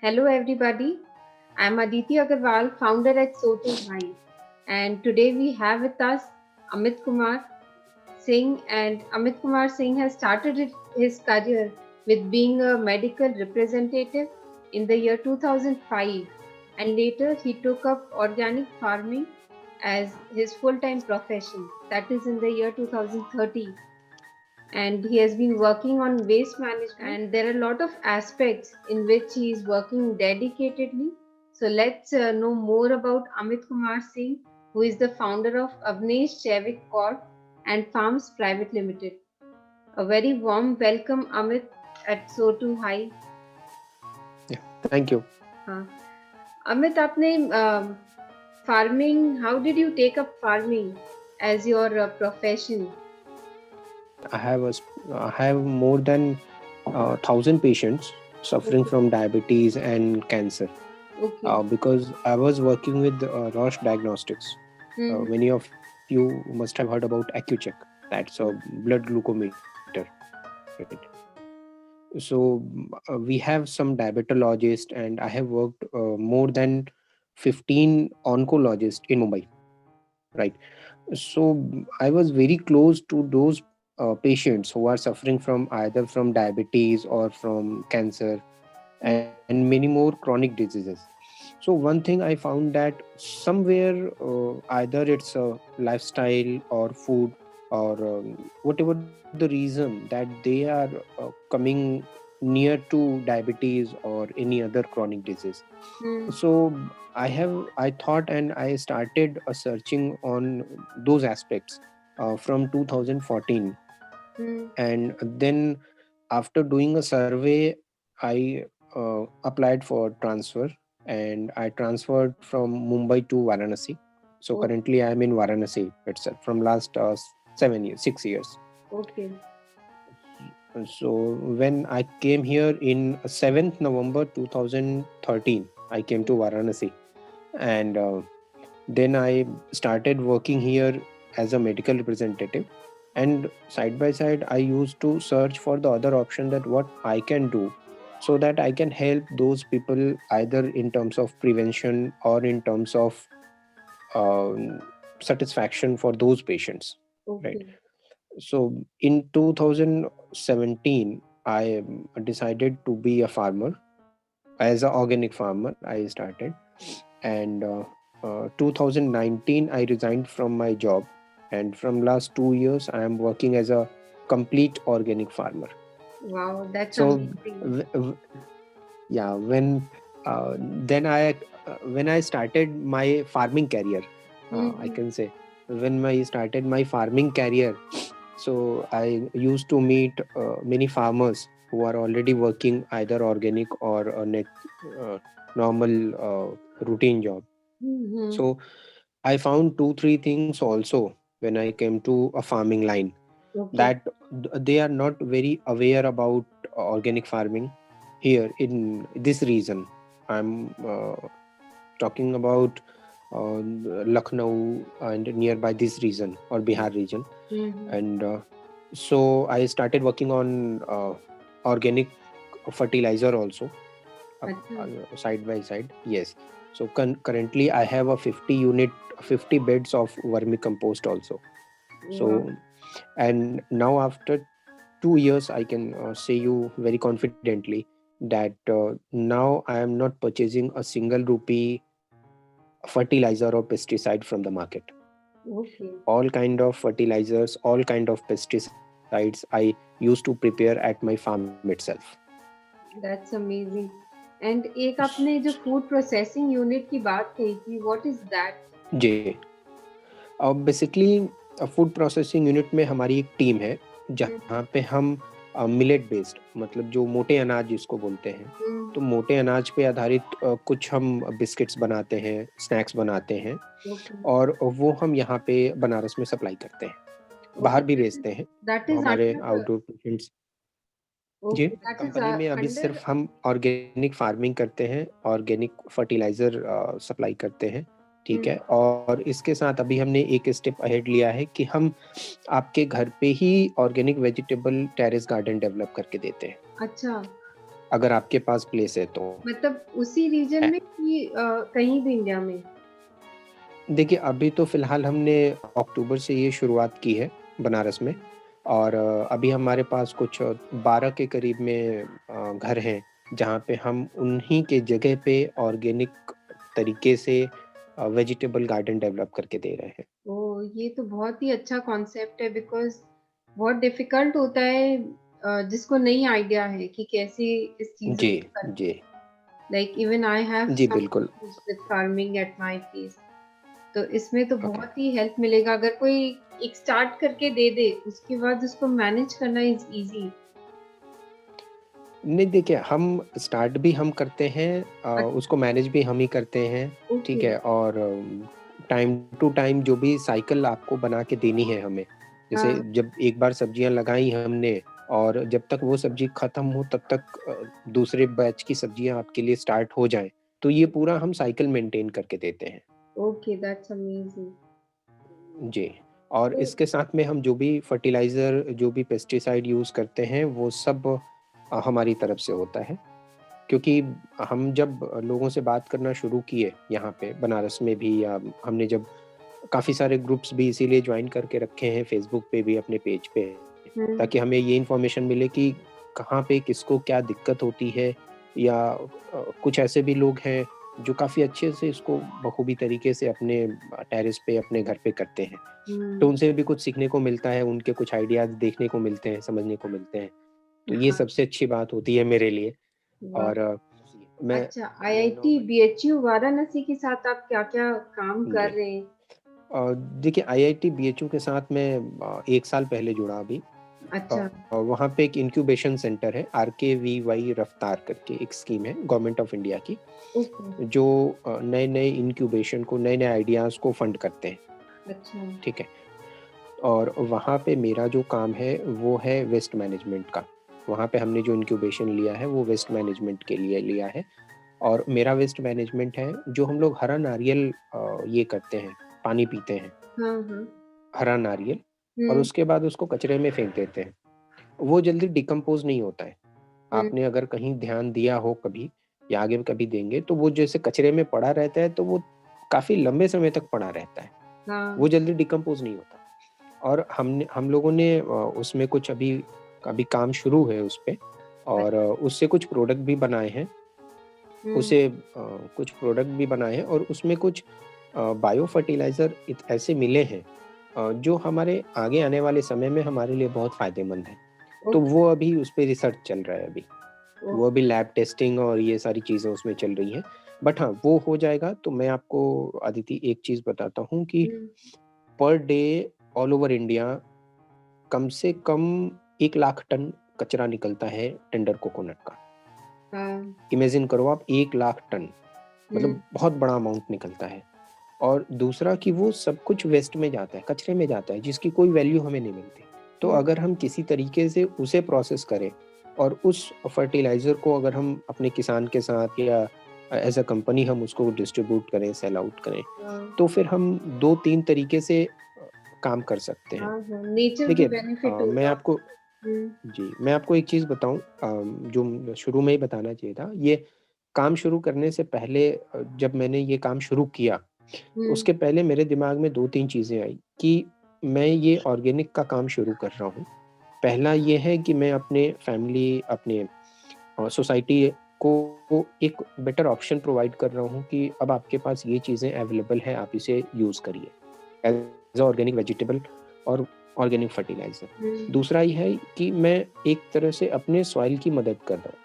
Hello, everybody. I'm Aditi Agarwal, founder at So2 Bhai, and today we have with us Amit Kumar Singh. And Amit Kumar Singh has started his career with being a medical representative in the year 2005, and later he took up organic farming as his full-time profession. That is in the year 2013, and he has been working on waste management, and there are a lot of aspects in which he is working dedicatedly. So let's know more about Amit Kumar Singh, who is the founder of Avnesh Chavik Corp and Farms Private Limited. A very warm welcome, Amit, at So2 High. Yeah, thank you. हाँ, Amit, आपने farming, how did you take up farming as your profession? I have more than 1,000 patients suffering Okay. from diabetes and cancer. Okay. Because I was working with Roche Diagnostics. Mm-hmm. Many of you must have heard about AccuCheck. That's a blood glucometer, right? So we have some diabetologists, and I have worked more than 15 oncologists in Mumbai, right? So I was very close to those patients who are suffering from either from diabetes or from cancer and many more chronic diseases. So one thing I found that somewhere either it's a lifestyle or food or whatever the reason that they are coming near to diabetes or any other chronic disease. So I thought and I started searching on those aspects from 2014. Mm-hmm. And then after doing a survey, I applied for transfer, and I transferred from Mumbai to Varanasi. So Oh, currently I am in Varanasi itself from last 7 years 6 years. okay. So when I came here in 7th November 2013, I came to Varanasi, and then I started working here as a medical representative. And side by side, I used to search for the other option that what I can do so that I can help those people either in terms of prevention or in terms of satisfaction for those patients, right? Okay. So in 2017, I decided to be a farmer. As an organic farmer, I started, and 2019 I resigned from my job, and from last 2 years I am working as a complete organic farmer. Wow, that's So amazing. w- w- yeah, then I when I started my farming career, I Mm-hmm. can say when I started my farming career, so I used to meet many farmers who are already working either organic or a uh, normal routine job. Mm-hmm. So I found two, three things also when I came to a farming line, Okay. that they are not very aware about organic farming here in this region. I'm talking about Lucknow and nearby this region or Bihar region. Mm-hmm. And so I started working on organic fertilizer also, Acha. side by side. Yes. So currently I have a 50 unit, 50 beds of vermicompost also. Wow. So, and now after 2 years, I can say you very confidently that now I am not purchasing a single rupee fertilizer or pesticide from the market. Okay. All kind of fertilizers, all kind of pesticides I used to prepare at my farm itself. That's amazing. And एक आपने जो food processing unit की बात कही थी, what is that? जी, basically food processing unit में हमारी एक टीम है जहाँ पे हम मिलेट बेस्ड, मतलब जो मोटे अनाज जिसको बोलते हैं, तो Mm-hmm. मोटे अनाज पे आधारित कुछ हम बिस्किट्स बनाते हैं, स्नैक्स बनाते हैं, Okay. और वो हम यहाँ पे बनारस में सप्लाई करते हैं, Okay. बाहर भी बेचते हैं। That तो is हमारे under. आउटडोर पेशेंट्स जी, Okay. That is कंपनी में अभी under. सिर्फ हम ऑर्गेनिक फार्मिंग करते हैं, ऑर्गेनिक फर्टिलाइजर सप्लाई करते हैं, ठीक है। Mm. और इसके साथ अभी हमने एक स्टेप अहेड लिया है कि हम आपके घर पे ही organic vegetable terrace garden develop करके देते हैं। अच्छा. अगर आपके पास प्लेस है तो। मतलब उसी रीजन ए- में कि कहीं भी इंडिया में? देखिए, अभी तो फिलहाल हमने अक्टूबर से ये शुरुआत की है बनारस में। और अभी हमारे पास कुछ 12 के करीब में घर हैं, जहाँ पे हम उन्हीं के जगह पे ऑर्गेनिक तरीके से वेजिटेबल गार्डन डेवलप करके दे रहे हैं। ओ, ये तो बहुत ही अच्छा कॉन्सेप्ट है, बिकॉज बहुत डिफिकल्ट होता है जिसको नहीं आइडिया है कि कैसे इस चीजों जी को करते जी हैं। लाइक इवन आई हैव जी सम बिल्कुल। With farming at my place. तो इसमें तो ओके। बहुत ही हेल्प मिलेगा अगर कोई एक स्टार्ट करके दे दे, उसके बाद उसको मैनेज करना इज इजी। नहीं, देखिए, हम स्टार्ट भी हम करते हैं, उसको मैनेज भी हम ही करते हैं। ठीक ओके। है। और टाइम टू टाइम जो भी साइकिल आपको बना के देनी है हमें, जैसे हाँ। जब एक बार सब्जियां लगाई हमने, और जब तक वो सब्जी खत्म हो तब तक दूसरे बैच की सब्जियां आपके लिए स्टार्ट हो जाएं, तो ये पूरा हम साइकिल मेंटेन करके देते हैं। Okay, that's amazing. जी। और तो इसके साथ में हम जो भी फर्टिलाइज़र, जो भी पेस्टिसाइड यूज़ करते हैं, वो सब हमारी तरफ से होता है। क्योंकि हम जब लोगों से बात करना शुरू किए यहाँ पे बनारस में भी, या हमने जब काफ़ी सारे ग्रुप्स भी इसीलिए ज्वाइन करके रखे हैं फेसबुक पे भी, अपने पेज पे, हम्म। ताकि हमें ये इन्फॉर्मेशन मिले कि कहाँ पे किसको क्या दिक्कत होती है। या कुछ ऐसे भी लोग हैं जो काफ़ी अच्छे से इसको बखूबी तरीके से अपने टेरेस पे, अपने घर पे करते हैं। तो हम्म। उनसे भी कुछ सीखने को मिलता है, उनके कुछ आइडियाज़ देखने को मिलते हैं, समझने को मिलते हैं। तो ये हाँ। सबसे अच्छी बात होती है मेरे लिए। वाह। और मैं अच्छा, मैं आईआईटी नॉर्मली बीएचयू वाराणसी के साथ आप क्या क्या काम कर जी। रहे हैं? देखिए, आईआईटी बीएचयू के साथ मैं 1 साल पहले जुड़ा अभी। अच्छा। वहाँ पे एक इंक्यूबेशन सेंटर है, आरकेवीवाई रफ्तार करके एक स्कीम है गवर्नमेंट ऑफ इंडिया की, ओके। जो नए-नए इंक्यूबेशन को, नए-नए आइडियाज़ को फंड करते हैं। अच्छा। ठीक है। और वहाँ पे मेरा जो काम है वो है वेस्ट मैनेजमेंट का। वहाँ पे हमने जो इंक्यूबेशन लिया है वो वेस्ट मैनेजमेंट के लिए लिया है। और मेरा वेस्ट मैनेजमेंट है, जो हम लोग हरा नारियल ये करते हैं, पानी पीते हैं, हाँ हाँ। हरा नारियल, और हम्म। उसके बाद उसको कचरे में फेंक देते हैं। वो जल्दी डिकम्पोज़ नहीं होता है। हम्म। आपने अगर कहीं ध्यान दिया हो कभी, या आगे भी कभी देंगे, तो वो जैसे कचरे में पड़ा रहता है, तो वो काफ़ी लंबे समय तक पड़ा रहता है। वो हाँ। जल्दी डिकम्पोज़ नहीं होता। और हम लोगों ने उसमें कुछ अभी अभी काम शुरू है उस पे। और उससे कुछ प्रोडक्ट भी बनाए हैं। हम्म। उसे कुछ प्रोडक्ट भी बनाए हैं, और उसमें कुछ बायो फर्टिलाइज़र ऐसे मिले हैं जो हमारे आगे आने वाले समय में हमारे लिए बहुत फ़ायदेमंद हैं। तो ओके। वो अभी उस पे रिसर्च चल रहा है अभी। वो अभी लैब टेस्टिंग और ये सारी चीज़ें उसमें चल रही हैं। बट हाँ, वो हो जाएगा तो मैं आपको, अदिति, एक चीज़ बताता हूँ कि हम्म। Per day all over India कम से कम 1 लाख टन कचरा निकलता है टेंडर कोकोनट का। हाँ। इमेजिन करो आप, 1 लाख टन, हम्म। मतलब बहुत बड़ा अमाउंट निकलता है। और दूसरा कि वो सब कुछ वेस्ट में जाता है, कचरे में जाता है, जिसकी कोई वैल्यू हमें नहीं मिलती। तो हम्म। अगर हम किसी तरीके से उसे प्रोसेस करें, और उस फर्टिलाइज़र को अगर हम अपने किसान के साथ, या एज़ अ कंपनी हम उसको डिस्ट्रीब्यूट करें, सेल आउट करें, हाँ। तो फिर हम 2-3 तरीके से काम कर सकते हैं। हाँ हाँ, नेचर को देखिए, बेनिफिट मैं होगा। आपको हम्म। जी, मैं आपको एक चीज़ बताऊँ, जो शुरू में ही बताना चाहिए था। ये काम शुरू करने से पहले, जब मैंने ये काम शुरू किया, तो हम्म। उसके पहले मेरे दिमाग में 2-3 चीज़ें आई कि मैं ये ऑर्गेनिक का काम शुरू कर रहा हूँ। पहला ये है कि मैं अपने फैमिली, अपने सोसाइटी को एक बेटर ऑप्शन प्रोवाइड कर रहा हूँ कि अब आपके पास ये चीज़ें अवेलेबल है, आप इसे यूज़ करिए एज़ अ ऑर्गेनिक वेजिटेबल और ऑर्गेनिक फर्टिलाइज़र। हम्म। दूसरा ये है कि मैं एक तरह से अपने सॉइल की मदद कर रहा हूँ,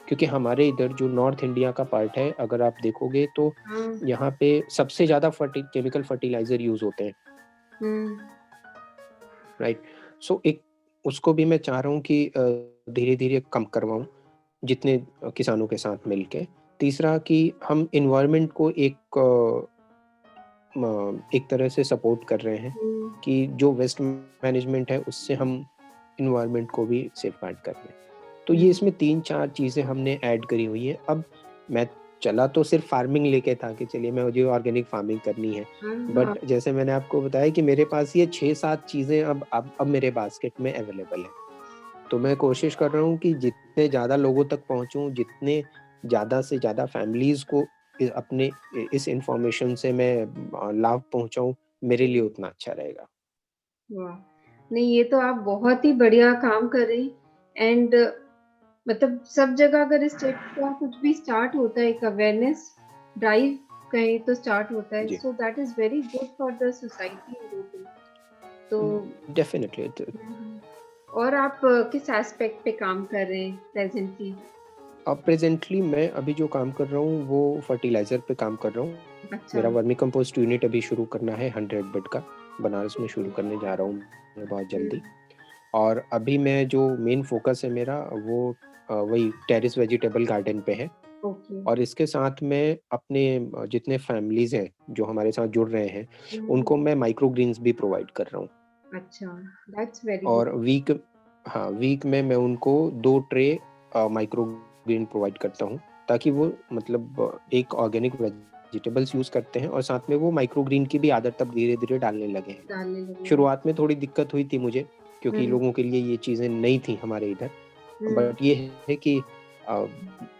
क्योंकि हमारे इधर जो नॉर्थ इंडिया का पार्ट है, अगर आप देखोगे तो हाँ। यहाँ पे सबसे ज़्यादा केमिकल फर्टिलाइज़र यूज़ होते हैं, हम्म। राइट? सो एक उसको भी मैं चाह रहा हूँ कि धीरे-धीरे कम करवाऊँ, जितने किसानों के साथ मिलके। तीसरा कि हम एनवायरनमेंट को एक तरह से सपोर्ट कर रहे हैं, हम्म। कि जो वेस्ट मैनेजमेंट है उससे हम एनवायरनमेंट को भी सेफगार्ड कर रहे हैं। तो ये हम्म। इसमें 3-4 चीज़ें हमने ऐड करी हुई हैं। अब मैं चला तो सिर्फ़ फार्मिंग लेके था कि चलिए मुझे ऑर्गेनिक फार्मिंग करनी है। हाँ हाँ। बट जैसे मैंने आपको बताया कि मेरे पास ये 6-7 चीज़ें अब मेरे बास्केट में अवेलेबल हैं। तो मैं कोशिश कर रहा हूँ कि जितने ज़्यादा लोगों तक पहुँचूँ, जितने ज़्यादा से ज़्यादा फैमिलीज़ को अपने इस इन्फॉर्मेशन से मैं लाभ पहुँचाऊँ, मेरे लिए उतना अच्छा रहेगा। वाह! नहीं, ये तो आप बहुत ही बढ़िया काम कर रही एंड मतलब सब जगह अगर इस टाइप का कुछ भी स्टार्ट होता है, एक अवेयरनेस ड्राइव कहें तो स्टार्ट होता है, जी। So that is very good for the society in total. तो डेफ़िनिटली और आप किस एस्पेक्ट पे काम कर रहे हैं प्रेज़ेंटली? अब प्रेज़ेंटली मैं अभी जो काम कर रहा हूँ, वो फर्टिलाइज़र पे काम कर रहा हूँ। अच्छा, मेरा वर्मी कंपोस्ट यूनिट अभी शुरू करना है 100 बेड का, बनारस में ओके। शुरू करने जा रहा हूँ मैं बहुत हुँ, जल्दी। और अभी मैं जो मेन फ़ोकस है मेरा वो वही टेरेस वेजिटेबल गार्डन पे है। ओके। और इसके साथ में अपने जितने फैमिलीज़ हैं, जो हमारे साथ जुड़ रहे हैं, हुँ, उनको मैं माइक्रो ग्रीन्स भी प्रोवाइड कर रहा हूँ। अच्छा, दैट्स वेरी और गुड। वीक में मैं उनको 2 ट्रे माइक्रो ग्रीन प्रोवाइड करता हूँ, ताकि वो मतलब एक ऑर्गेनिक वेजिटेबल्स यूज़ करते हैं और साथ में वो माइक्रो ग्रीन की भी आदत अब धीरे-धीरे डालने लगे हैं। डालने लगे हैं। शुरुआत में थोड़ी दिक्कत हुई थी मुझे, क्योंकि हुँ, लोगों के लिए ये चीज़ें नई थी हमारे इधर। हुँ, बट ये है कि अ,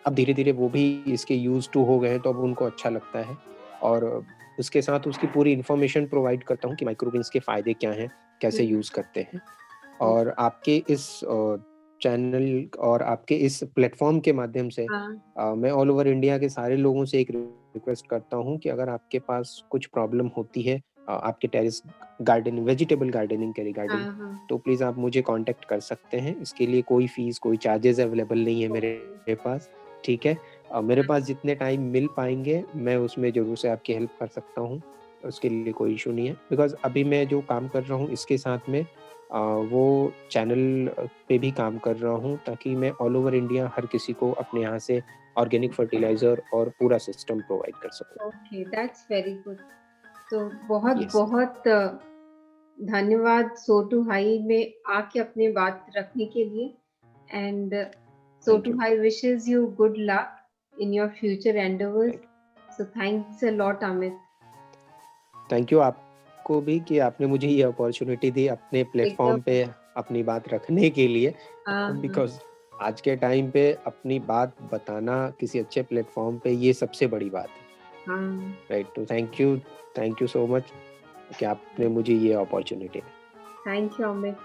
अब धीरे-धीरे वो भी इसके यूज़्ड टू हो गए हैं, तो अब उनको अच्छा लगता है। और उसके साथ उसकी पूरी इन्फॉर्मेशन प्रोवाइड करता हूँ कि माइक्रोग्रीन्स के फ़ायदे क्या हैं, कैसे हुँ, यूज़ करते हैं। और ओके, आपके इस चैनल और आपके इस प्लेटफ़ॉर्म के माध्यम से हाँ, मैं ऑल ओवर इंडिया के सारे लोगों से एक रिक्वेस्ट करता हूँ कि अगर आपके पास कुछ प्रॉब्लम होती है आपके टेरेस गार्डनिंग वेजिटेबल गार्डनिंग के रिगार्डिंग, हाँ, हाँ, तो प्लीज़ आप मुझे कॉन्टैक्ट कर सकते हैं। इसके लिए कोई फ़ीस, कोई चार्जेज़ अवेलेबल नहीं है ओके, मेरे पास, ठीक है? मेरे पास जितने टाइम मिल पाएँगे, मैं उसमें ज़रूर से आपकी हेल्प कर सकता हूँ। उसके लिए कोई इश्यू नहीं है, बिकॉज़ अभी मैं जो काम कर रहा हूँ, इसके साथ में वो चैनल पे भी काम कर रहा हूँ, ताकि मैं ऑल ओवर इंडिया हर किसी को अपने यहाँ से ऑर्गेनिक फर्टिलाइज़र और पूरा सिस्टम प्रोवाइड कर सकूँ। Okay, that's very good. तो येस, बहुत-बहुत धन्यवाद सोटू हाई में आके अपनी बात रखने के लिए and thank so to you, high wishes you good luck in your future endeavours. Thank you. So thanks a lot Amit. Thank you आपको भी कि आपने मुझे ये अपॉर्च्युनिटी दी अपने प्लेटफ़ॉर्म एकदम पे अपनी बात रखने के लिए, हाँ, हाँ, बिकॉज़ आज के टाइम पे अपनी बात बताना किसी अच्छे प्लेटफ़ॉर्म पे ये सबसे बड़ी बात है, हाँ। राइट? तो थैंक यू सो मच कि आपने मुझे ये opportunity the. Thank you Amit.